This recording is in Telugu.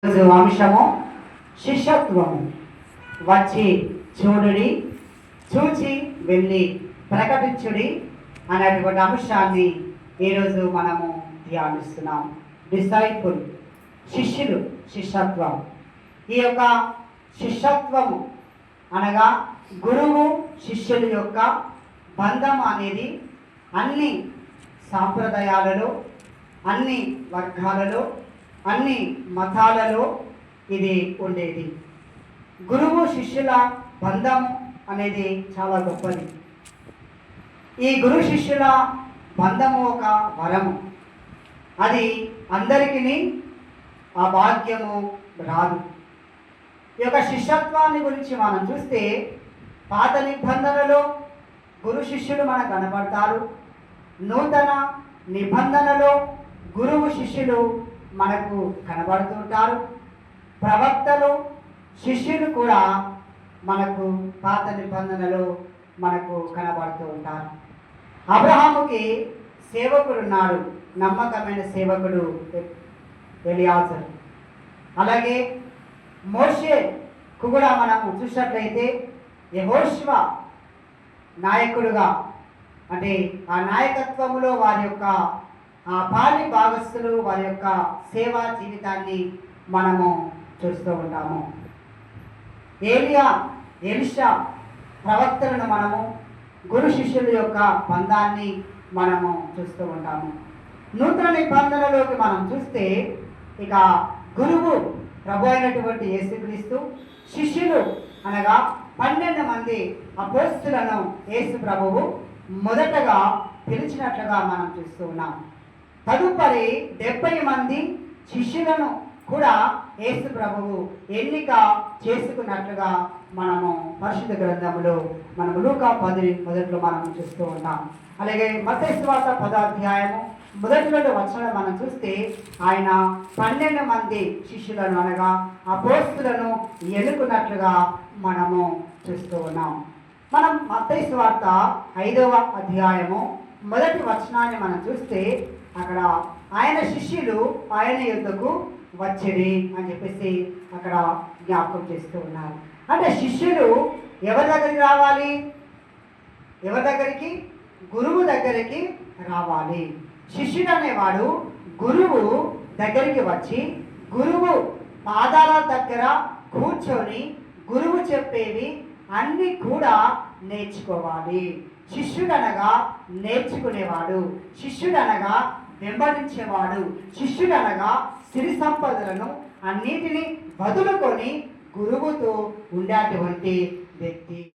అంశము శిష్యత్వము. వచ్చి చూడుడి, చూచి వెళ్ళి ప్రకటించుడి అనేటువంటి అంశాన్ని ఈరోజు మనము ధ్యానిస్తున్నాం. డిసైపుల్, శిష్యులు, శిష్యత్వం. ఈ యొక్క శిష్యత్వము అనగా గురువు శిష్యుల యొక్క బంధం అనేది అన్ని సాంప్రదాయాలలో, అన్ని వర్గాలలో, అన్ని మతాలలో ఇది ఉండేది. గురువు శిష్యుల బంధం అనేది చాలా గొప్పది. ఈ గురు శిష్యుల బంధము ఒక వరము. అది అందరికీ ఆ భాగ్యము రాదు. ఈ యొక్క శిష్యత్వాన్ని గురించి మనం చూస్తే పాత నిబంధనలో గురు శిష్యులు మనకు కనబడతారు. నూతన నిబంధనలో గురువు శిష్యులు మనకు కనబడుతుంటారు. ప్రవక్తలు, శిష్యులు కూడా మనకు పాత నిబంధనలో మనకు కనబడుతూ ఉంటారు. అబ్రహాముకి సేవకుడు ఉన్నాడు, నమ్మకమైన సేవకుడు ఎలియాజరు. అలాగే మోషేకు కూడా మనము చూసినట్లయితే యెహోషువ నాయకుడుగా, అంటే ఆ నాయకత్వంలో వారి యొక్క ఆ పాలి భాగస్థులు వారి యొక్క సేవా జీవితాన్ని మనము చూస్తూ ఉంటాము. ఏలియా, ఎలీషా ప్రవక్తలను మనము గురు శిష్యుల యొక్క బంధాన్ని మనము చూస్తూ ఉంటాము. నూతన నిబంధనలోకి మనం చూస్తే ఇక గురువు ప్రభు అయినటువంటి యేసుక్రీస్తు, శిష్యులు అనగా 12 మంది అపోస్తులను యేసు ప్రభువు మొదటగా పిలిచినట్లుగా మనం చూస్తూ ఉన్నాం. తదుపరి 70 మంది శిష్యులను కూడా యేసు ప్రభువు ఎన్నిక చేసుకున్నట్లుగా మనము పరిశుద్ధ గ్రంథములో మనము లూకా 10 మొదట్లో మనం చూస్తూ ఉంటాం. అలాగే మత్తయి సువార్త 10వ అధ్యాయము మొదటి వచనం మనం చూస్తే ఆయన 12 మంది శిష్యులను అనగా అపోస్తులను ఎన్నుకున్నట్లుగా మనము చూస్తూ ఉన్నాం. మనం మత్తయి సువార్త 5వ అధ్యాయము మొదటి వచనాన్ని మనం చూస్తే అక్కడ ఆయన శిష్యులు ఆయన యొద్దకు వచ్చిరి అని చెప్పేసి అక్కడ జ్ఞాపకం చేస్తూ ఉన్నారు. అంటే శిష్యులు ఎవరి దగ్గరికి రావాలి? ఎవరి దగ్గరికి? గురువు దగ్గరికి రావాలి. శిష్యుడు అనేవాడు గురువు దగ్గరికి వచ్చి గురువు పాదాల దగ్గర కూర్చొని గురువు చెప్పేవి అన్నీ కూడా నేర్చుకోవాలి. శిష్యుడనగా నేర్చుకునేవాడు, శిష్యుడనగా వెంబడించేవాడు, శిష్యుడనగా సిరి సంపదలను అన్నిటినీ వదులుకొని గురువుతో ఉండేటువంటి వ్యక్తి.